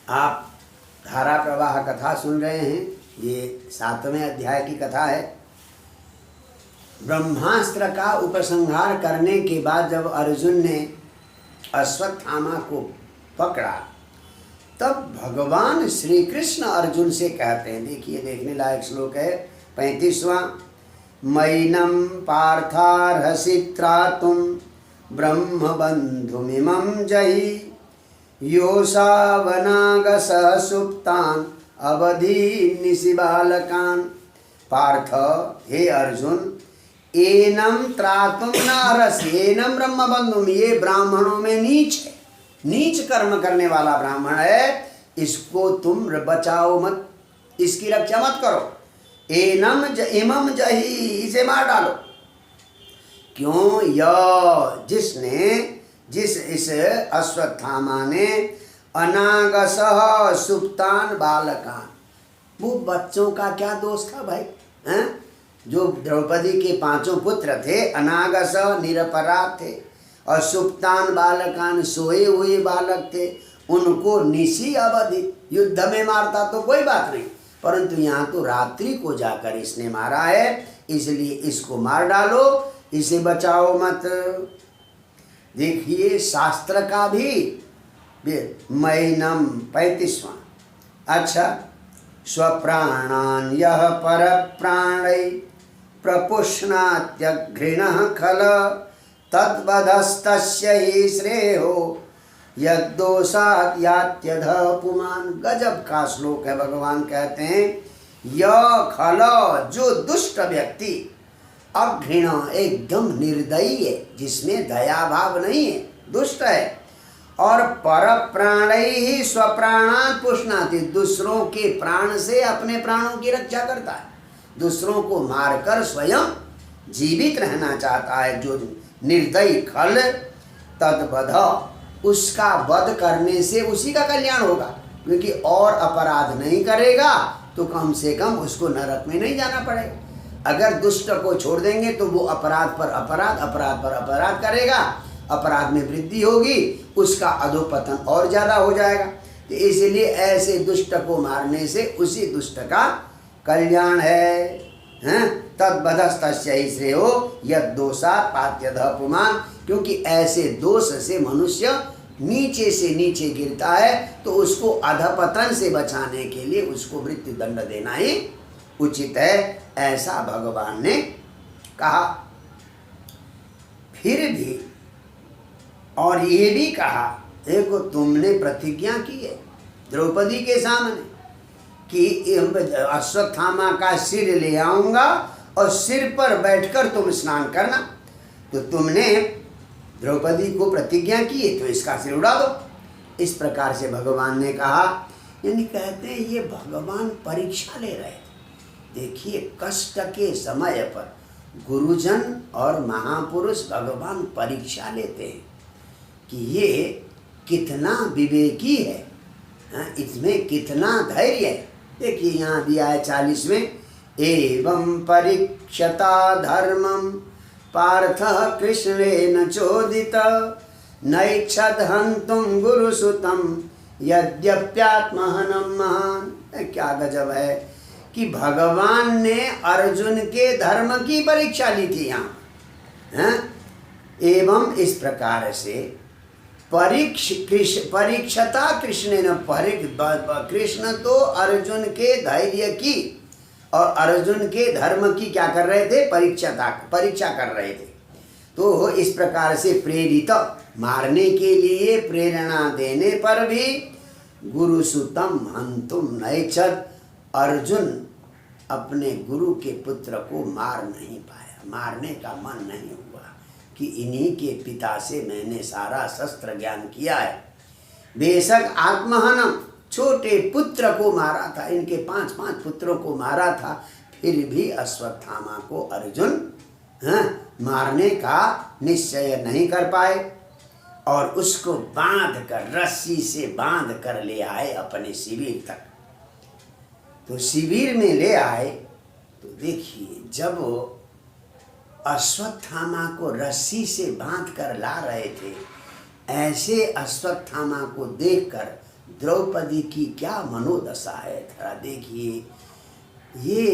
आप धारा प्रवाह कथा सुन रहे हैं। ये 7वें अध्याय की कथा है। ब्रह्मास्त्र का उपसंहार करने के बाद जब अर्जुन ने अश्वत्थामा को पकड़ा, तब भगवान श्री कृष्ण अर्जुन से कहते हैं, देखिए देखने लायक श्लोक है 35वां। मैनम पार्थार्हसि त्रातुम ब्रह्म बंधुमिमं जहि योषावनागसः सुप्तान् अवधि निशिबालकान्। पार्थ, हे अर्जुन, एनम त्रातुम न अर्हसि, एनम ब्रह्म बंधुम, ये ब्राह्मणों में नीच है, नीच कर्म करने वाला ब्राह्मण है, इसको तुम बचाओ मत, इसकी रक्षा मत करो। इमम जही, इसे मार डालो। क्यों? जिस इस अश्वत्थामा ने अनागसः सुप्तान बालकान, वो बच्चों का क्या दोष था भाई? हैं? जो द्रौपदी के 5 पुत्र थे, अनागस निरपराध थे, और सुप्तान बालकान सोए हुए बालक थे, उनको निशी अवधि युद्ध में मारता तो कोई बात नहीं, परंतु यहाँ तो रात्रि को जाकर इसने मारा है, इसलिए इसको मार डालो, इसे बचाओ मत। देखिए शास्त्र का भी मैनम 35वां। अच्छा, स्वप्राणान यह पर प्राणै प्रपुष्णात्यघृणः खल तद्वधस्तस्य हि श्रेयो यद्दोषात् यात्यधः पुमान्। गजब का श्लोक है। भगवान कहते हैं यह खल, जो दुष्ट व्यक्ति, अघृण, एकदम निर्दयी है, जिसमें दया भाव नहीं है, दुष्ट है, और पर प्राणै ही स्वप्राणात् पुष्णाति, दूसरों के प्राण से अपने प्राणों की रक्षा करता है, दूसरों को मारकर स्वयं जीवित रहना चाहता है, जो निर्दयी खल, तद्वध, उसका वध करने से उसी का कल्याण होगा, क्योंकि और अपराध नहीं करेगा तो कम से कम उसको नरक में नहीं जाना पड़ेगा। अगर दुष्ट को छोड़ देंगे तो वो अपराध पर अपराध, अपराध पर अपराध करेगा, अपराध में वृद्धि होगी, उसका अधोपतन और ज़्यादा हो जाएगा। तो इसलिए ऐसे दुष्ट को मारने से उसी दुष्ट का कल्याण है। तद्वधस्तस्य हि श्रेयो यद्दोषात् पात्यधः पुमान्, क्योंकि ऐसे दोष से मनुष्य नीचे से नीचे गिरता है, तो उसको अधपतन से बचाने के लिए उसको मृत्यु दंड देना ही उचित है, ऐसा भगवान ने कहा। फिर भी और ये भी कहा, देखो तुमने प्रतिज्ञा की है द्रौपदी के सामने कि अश्वत्थामा का सिर ले आऊंगा और सिर पर बैठकर तुम स्नान करना, तो तुमने द्रौपदी को प्रतिज्ञा की है तो इसका सिर उड़ा दो। इस प्रकार से भगवान ने कहा। यानी कहते हैं ये भगवान परीक्षा ले रहे थे। देखिए कष्ट के समय पर गुरुजन और महापुरुष भगवान परीक्षा लेते हैं कि ये कितना विवेकी है, इसमें कितना धैर्य है। देखिए यहाँ दिया है 40वें, एवं परीक्षता धर्मम पार्थः कृष्णेन चोदित नैच्छद् हन्तुं गुरुसुतं यद्यप्यात्महनं महान्। क्या गजब है कि भगवान ने अर्जुन के धर्म की परीक्षा ली थी यहाँ। एवं इस प्रकार से परीक्षता कृष्णेन, कृष्ण तो अर्जुन के धैर्य की और अर्जुन के धर्म की क्या कर रहे थे? परीक्षा कर रहे थे। तो इस प्रकार से प्रेरित, मारने के लिए प्रेरणा देने पर भी गुरुसुतम हंतुम नैच्छद्, अर्जुन अपने गुरु के पुत्र को मार नहीं पाया, मारने का मन नहीं हुआ कि इन्हीं के पिता से मैंने सारा शस्त्र ज्ञान किया है। बेशक आत्महनम, छोटे पुत्र को मारा था, इनके 5 पुत्रों को मारा था, फिर भी अश्वत्थामा को अर्जुन मारने का निश्चय नहीं कर पाए और उसको बांध कर, रस्सी से बांध कर ले आए अपने शिविर तक। तो शिविर में ले आए तो देखिए जब अश्वत्थामा को रस्सी से बांध कर ला रहे थे, ऐसे अश्वत्थामा को देखकर द्रौपदी की क्या मनोदशा है, थोड़ा देखिए। ये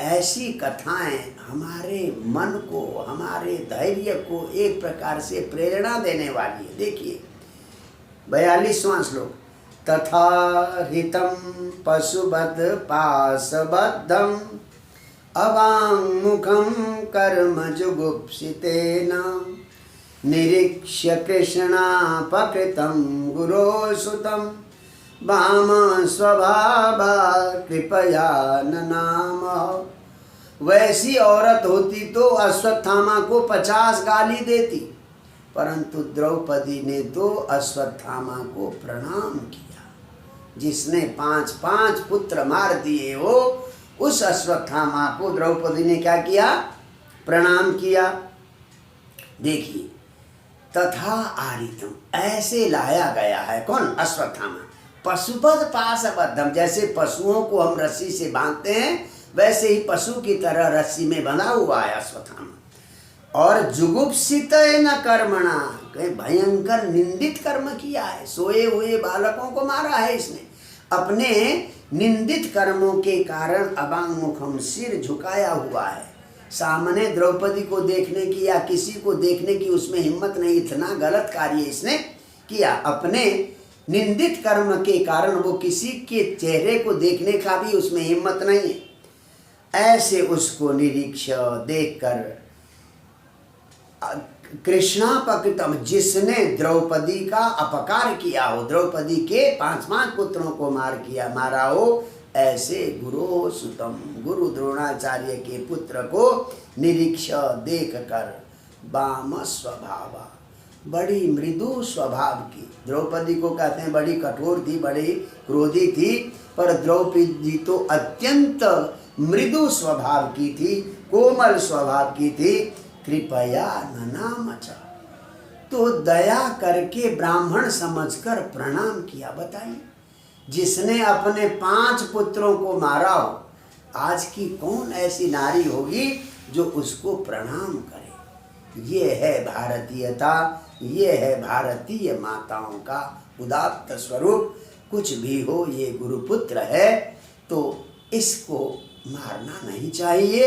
ऐसी कथाएं हमारे मन को, हमारे धैर्य को एक प्रकार से प्रेरणा देने वाली है। देखिए 42वां श्लोक, तथा हितं पशुवत् पाशबद्धं अवाङ्मुखं कर्म जुगुप्सितेन निरीक्ष्य कृष्णापकृतं गुरोसुतं वाम स्वभावा कृपया ननाम। वैसी औरत होती तो अश्वत्थामा को 50 गाली देती, परंतु द्रौपदी ने तो अश्वत्थामा को प्रणाम किया। जिसने 5 पुत्र मार दिए हो, उस अश्वत्थामा को द्रौपदी ने क्या किया? प्रणाम किया। देखिए, तथा आरितम, ऐसे लाया गया है। कौन? अश्वत्थामा। पशुपद पाशबद्धम, जैसे पशुओं को हम रस्सी से बांधते हैं, वैसे ही पशु की तरह रस्सी में बंधा हुआ है अश्वत्थामा। और जुगुप्सित न कर्मणा, भयंकर निंदित कर्म किया है। सोए हुए बालकों को मारा है इसने। अपने निंदित कर्मों के कारण अवाङ्मुखम, सिर झुकाया हुआ है। सामने द्रौपदी को देखने की या किसी को देखने की उसमें हिम्मत नहीं। इतना गलत कार्य इसने किया। अपने निंदित कर्म के कारण वो किसी के चेहरे को देखने का भी उसमें हिम्मत नहीं है। ऐसे उसको निरीक्ष देखकर कृष्णापकृतम, जिसने द्रौपदी का अपकार किया हो, द्रौपदी के 5 पुत्रों को मारा हो, ऐसे गुरु सुतम, गुरु द्रोणाचार्य के पुत्र को निरीक्ष देख कर वाम स्वभावा, बड़ी मृदु स्वभाव की। द्रौपदी को कहते हैं बड़ी कठोर थी, बड़ी क्रोधी थी, पर द्रौपदी तो अत्यंत मृदु स्वभाव की थी, कोमल स्वभाव की थी। कृपया ननामच, तो दया करके ब्राह्मण समझकर प्रणाम किया। बताइए, जिसने अपने 5 पुत्रों को मारा हो, आज की कौन ऐसी नारी होगी जो उसको प्रणाम करे? ये है भारतीयता, ये है भारतीय माताओं का उदात्त स्वरूप। कुछ भी हो, ये गुरुपुत्र है तो इसको मारना नहीं चाहिए।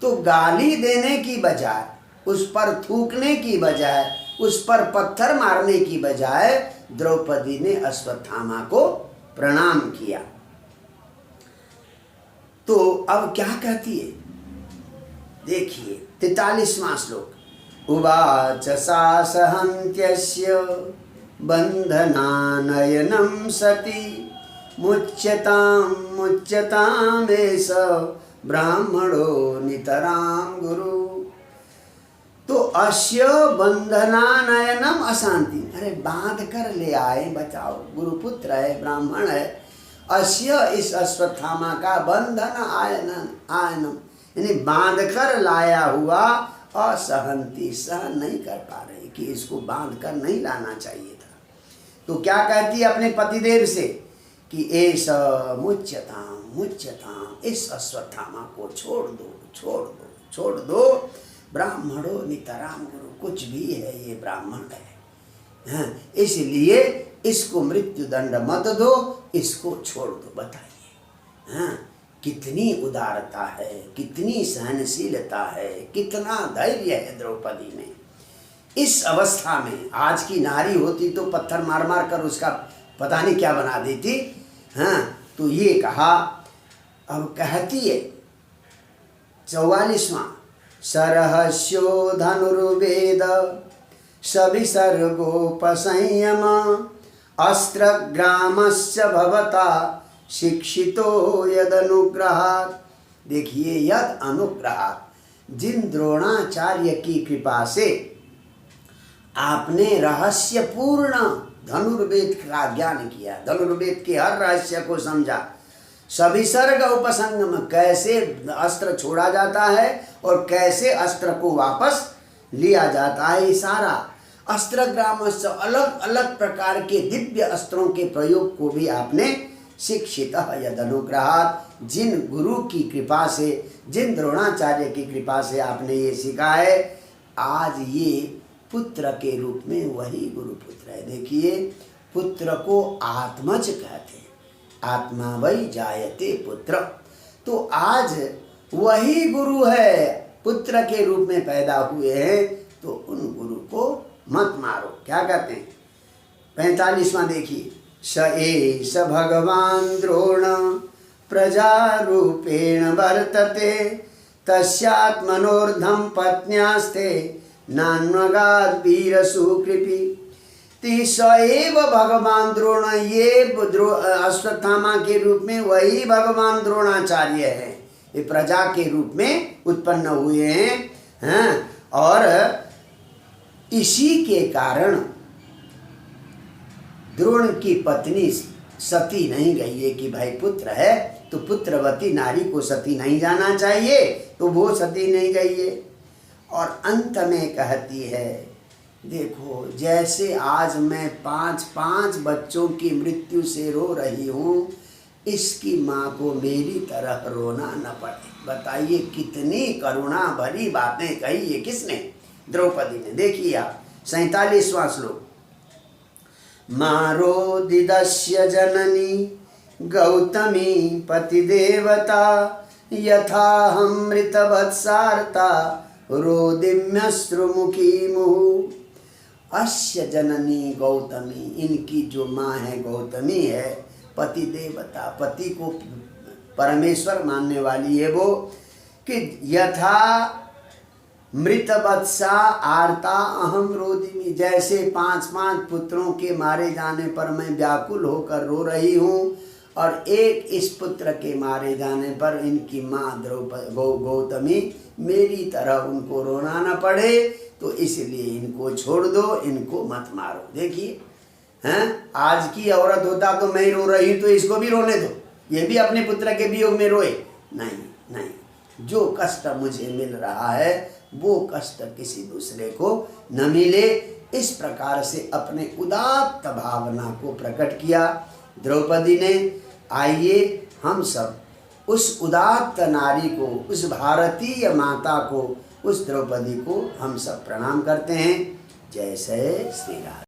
तो गाली देने की बजाय, उस पर थूकने की बजाय, उस पर पत्थर मारने की बजाय द्रौपदी ने अश्वत्थामा को प्रणाम किया। तो अब क्या कहती है? देखिए 43वां श्लोक, उवाच सा सहन्त्यस्य बन्धनानयनं सति मुच्यतामेष ब्राह्मणो नितरां गुरु। तो अस्य बंधनानयनम अशांति, अरे बांध कर ले आए, बचाओ, गुरुपुत्र है, ब्राह्मण है। अस्य, इस अश्वत्थामा का, बंधन आयनम यानी बांध कर लाया हुआ, असहंती, सहन नहीं कर पा रहे कि इसको बांध कर नहीं लाना चाहिए था। तो क्या कहती है अपने पतिदेव से कि एष मुच्यताम, इस अश्वत्थामा को छोड़ दो, ब्राह्मणों नितराम गुरु, कुछ भी है ये ब्राह्मण है, इसलिए इसको मृत्यु दंड मत दो, इसको छोड़ दो। बताइए कितनी उदारता है, कितनी सहनशीलता है, कितना धैर्य है द्रौपदी में। इस अवस्था में आज की नारी होती तो पत्थर मार मार कर उसका पता नहीं क्या बना देती। तो ये कहा। अब कहती है 44वां, सरहस्यो धनुर्वेद सविसर्गोपसंयम अस्त्रग्रामस्य भवता शिक्षितो यदनुग्रहात्। देखिए, यद अनुग्रहात्, जिन द्रोणाचार्य की कृपा से आपने रहस्यपूर्ण धनुर्वेद का ज्ञान किया, धनुर्वेद के हर रहस्य को समझा। सविसर्ग उपसंगम, कैसे अस्त्र छोड़ा जाता है और कैसे अस्त्र को वापस लिया जाता है, ये सारा अस्त्रग्राम से अलग अलग प्रकार के दिव्य अस्त्रों के प्रयोग को भी आपने शिक्षित यद अनुग्रहात्, जिन गुरु की कृपा से, जिन द्रोणाचार्य की कृपा से आपने ये सीखा है। आज ये पुत्र के रूप में वही गुरुपुत्र है। देखिए, पुत्र को आत्मज कहते हैं, आत्मा वही जायते पुत्र। तो आज वही गुरु है, पुत्र के रूप में पैदा हुए हैं, तो उन गुरु को मत मारो। क्या कहते हैं 45वां देखिए, स एष भगवान द्रोण प्रजारूपेण वर्तते तस्यात्मनोर्धम पत्न्यास्ते नान्वगाद वीर सुकृपी। स एव भगवान द्रोण, ये अश्वत्थामा के रूप में वही भगवान द्रोणाचार्य है, ये प्रजा के रूप में उत्पन्न हुए हैं, और इसी के कारण द्रोण की पत्नी सती नहीं गई है कि भाई पुत्र है तो पुत्रवती नारी को सती नहीं जाना चाहिए, तो वो सती नहीं गई है। और अंत में कहती है, देखो जैसे आज मैं 5 बच्चों की मृत्यु से रो रही हूँ, इसकी माँ को मेरी तरह रोना न पड़े। बताइए कितनी करुणा भरी बातें कही है, किसने? द्रौपदी ने। देखिए आप 47वां श्लोक, मारोदिदस्य जननी गौतमी पतिदेवता यथाहमृतवत्सारता रोदिम्यश्रुमुखी मुहुः। अस्य जननी गौतमी, इनकी जो माँ है गौतमी है, पति देवता, पति को परमेश्वर मानने वाली है वो, कि यथा मृतवत्सा आर्ता अहम रोदिमी, जैसे 5 पुत्रों के मारे जाने पर मैं व्याकुल होकर रो रही हूँ, और एक इस पुत्र के मारे जाने पर इनकी माँ गौतमी मेरी तरह उनको रोना न पड़े, तो इसलिए इनको छोड़ दो, इनको मत मारो। देखिए हैं, आज की औरत होता तो मैं ही रो रही हूँ तो इसको भी रोने दो, ये भी अपने पुत्र के वियोग में रोए। नहीं नहीं, जो कष्ट मुझे मिल रहा है वो कष्ट किसी दूसरे को न मिले, इस प्रकार से अपने उदात्त भावना को प्रकट किया द्रौपदी ने। आइए हम सब उस उदात्त नारी को, उस भारतीय माता को, उस द्रौपदी को हम सब प्रणाम करते हैं। जय श्री राम।